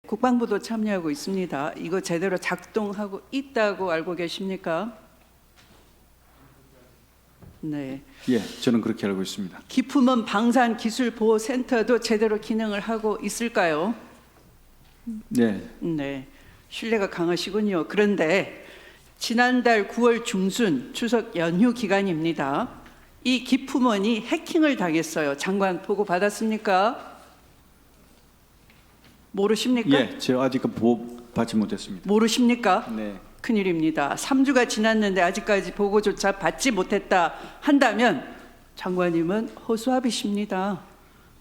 국방부도 참여하고 있습니다. 이거 제대로 작동하고 있다고 알고 계십니까? 네. 예, 저는 그렇게 알고 있습니다. 기품은 방산기술보호센터도 제대로 기능을 하고 있을까요? 네, 네. 신뢰가 강하시군요. 그런데 지난달 9월 중순 추석 연휴 기간입니다. 이 기품원이 해킹을 당했어요. 장관 보고 받았습니까? 모르십니까? 예, 제가 아직 받지 못했습니다. 모르십니까? 네, 큰일입니다. 3주가 지났는데 아직까지 보고조차 받지 못했다 한다면 장관님은 허수아비십니다.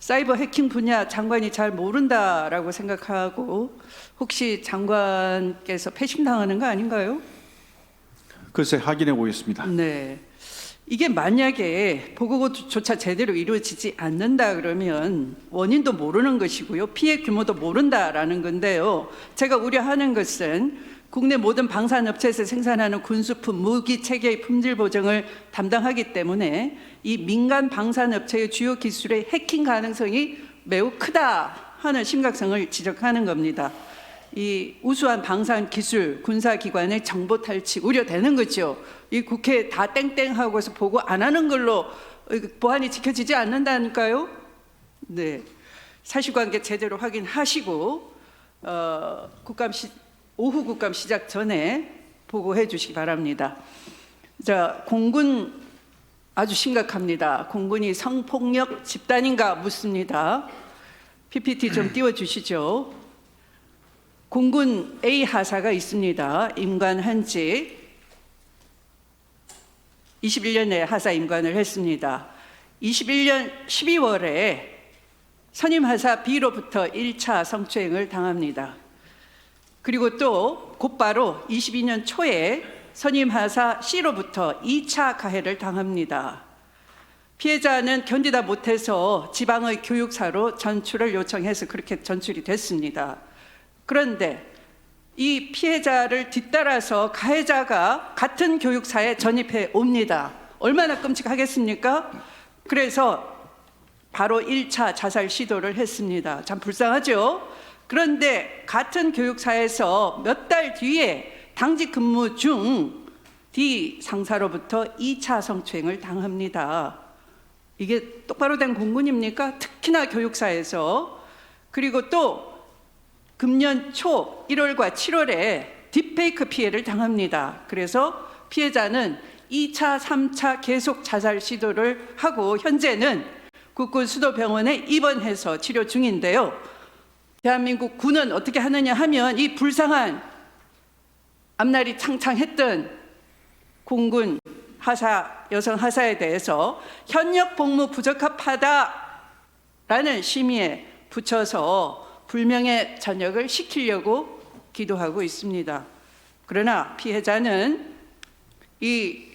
사이버 해킹 분야 장관이 잘 모른다라고 생각하고 혹시 장관께서 패싱당하는 거 아닌가요? 글쎄 확인해 보겠습니다. 네. 이게 만약에 보고조차 제대로 이루어지지 않는다 그러면 원인도 모르는 것이고요. 피해 규모도 모른다라는 건데요. 제가 우려하는 것은 국내 모든 방산업체에서 생산하는 군수품, 무기 체계의 품질 보증을 담당하기 때문에 이 민간 방산업체의 주요 기술의 해킹 가능성이 매우 크다 하는 심각성을 지적하는 겁니다. 이 우수한 방산 기술, 군사기관의 정보 탈취 우려되는 거죠. 이 국회 다 땡땡하고서 보고 안 하는 걸로 보안이 지켜지지 않는다니까요. 네, 사실관계 제대로 확인하시고 오후 국감 시작 전에 보고해 주시기 바랍니다. 자, 공군 아주 심각합니다. 공군이 성폭력 집단인가 묻습니다. PPT 좀 띄워주시죠. 공군 A 하사가 있습니다. 임관한 지 21년에 하사 임관을 했습니다. 21년 12월에 선임 하사 B로부터 1차 성추행을 당합니다. 그리고 또 곧바로 22년 초에 선임 하사 C로부터 2차 가해를 당합니다. 피해자는 견디다 못해서 지방의 교육사로 전출을 요청해서 그렇게 전출이 됐습니다. 그런데 이 피해자를 뒤따라서 가해자가 같은 교육사에 전입해 옵니다. 얼마나 끔찍하겠습니까? 그래서 바로 1차 자살 시도를 했습니다. 참 불쌍하죠? 그런데 같은 교육사에서 몇 달 뒤에 당직 근무 중 D 상사로부터 2차 성추행을 당합니다. 이게 똑바로 된 공군입니까? 특히나 교육사에서. 그리고 또 금년 초 1월과 7월에 딥페이크 피해를 당합니다. 그래서 피해자는 2차, 3차 계속 자살 시도를 하고 현재는 국군 수도병원에 입원해서 치료 중인데요. 대한민국 군은 어떻게 하느냐 하면 이 불쌍한 앞날이 창창했던 공군 하사, 여성 하사에 대해서 현역 복무 부적합하다라는 심의에 붙여서 불명예 전역을 시키려고 기도하고 있습니다. 그러나 피해자는 이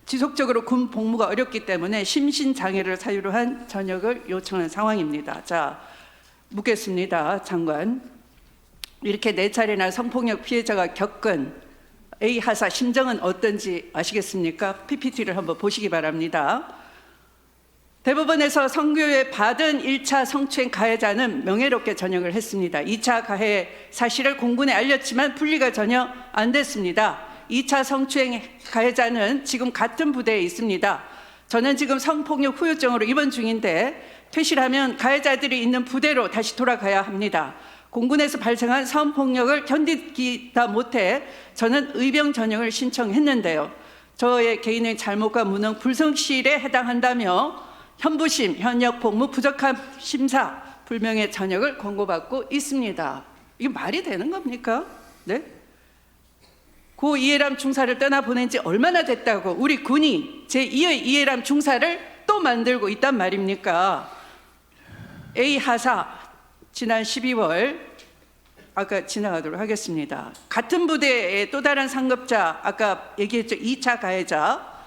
지속적으로 군 복무가 어렵기 때문에 심신장애를 사유로 한 전역을 요청한 상황입니다. 자, 묻겠습니다. 장관. 이렇게 4차례나 성폭력 피해자가 겪은 A 하사 심정은 어떤지 아시겠습니까? PPT를 한번 보시기 바랍니다. 대법원에서 선고에 받은 1차 성추행 가해자는 명예롭게 전역을 했습니다. 2차 가해 사실을 공군에 알렸지만 분리가 전혀 안 됐습니다. 2차 성추행 가해자는 지금 같은 부대에 있습니다. 저는 지금 성폭력 후유증으로 입원 중인데 퇴실하면 가해자들이 있는 부대로 다시 돌아가야 합니다. 공군에서 발생한 성폭력을 견디다 못해 저는 의병 전역을 신청했는데요. 저의 개인의 잘못과 무능, 불성실에 해당한다며 현부심, 현역 복무 부적합 심사, 불명예 전역을 권고받고 있습니다. 이게 말이 되는 겁니까? 네? 고 이해람 중사를 떠나보낸 지 얼마나 됐다고 우리 군이 제2의 이해람 중사를 또 만들고 있단 말입니까? A 하사 지난 12월 아까 지나가도록 하겠습니다. 같은 부대의 또 다른 상급자 아까 얘기했죠. 2차 가해자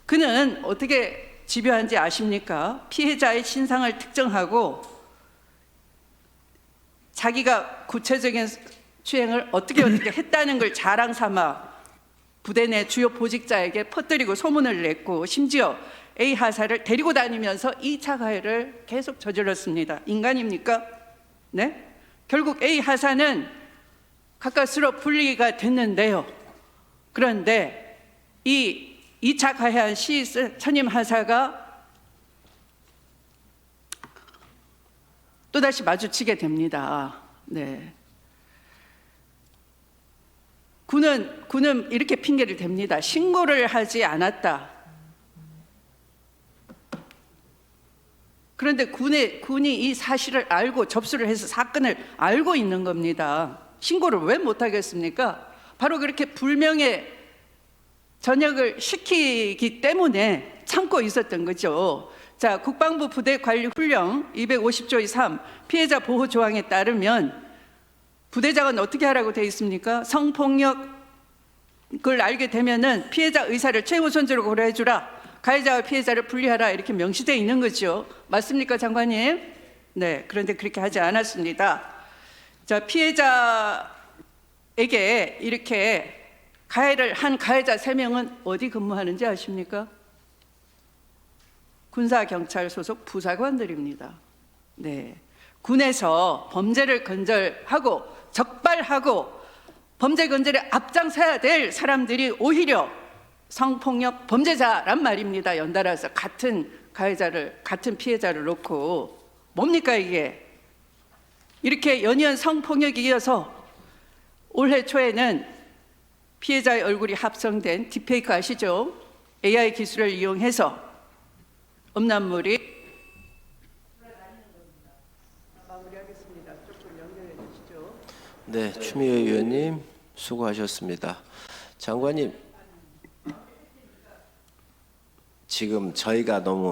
그는 어떻게 집요한지 아십니까? 피해자의 신상을 특정하고 자기가 구체적인 추행을 어떻게 했다는 걸 자랑 삼아 부대 내 주요 보직자에게 퍼뜨리고 소문을 냈고 심지어 A 하사를 데리고 다니면서 2차 가해를 계속 저질렀습니다. 인간입니까? 네? 결국 A 하사는 가까스로 분리가 됐는데요. 그런데 이 2차 가해한 C 선임 하사가 또다시 마주치게 됩니다. 네. 군은 이렇게 핑계를 댑니다. 신고를 하지 않았다. 그런데 군이 이 사실을 알고 접수를 해서 사건을 알고 있는 겁니다. 신고를 왜 못하겠습니까? 바로 그렇게 불명예 전역을 시키기 때문에 참고 있었던 거죠. 자, 국방부 부대 관리 훈령 250조의 3 피해자 보호 조항에 따르면 부대장은 어떻게 하라고 되어 있습니까? 성폭력을 알게 되면은 피해자 의사를 최우선적으로 고려해 주라. 가해자와 피해자를 분리하라. 이렇게 명시되어 있는 거죠. 맞습니까, 장관님? 네, 그런데 그렇게 하지 않았습니다. 자, 피해자에게 이렇게 가해를 한 가해자 3명은 어디 근무하는지 아십니까? 군사경찰 소속 부사관들입니다. 네. 군에서 범죄를 근절하고 적발하고 범죄 근절에 앞장서야 될 사람들이 오히려 성폭력 범죄자란 말입니다. 연달아서 같은 가해자를, 같은 피해자를 놓고 뭡니까 이게? 이렇게 연이은 성폭력이 이어서 올해 초에는 피해자의 얼굴이 합성된 딥페이크 아시죠? AI 기술을 이용해서 음란물이 마무리하겠습니다. 조금 연결해 주시죠. 네, 추미애 의원님 수고하셨습니다. 장관님, 지금 저희가 너무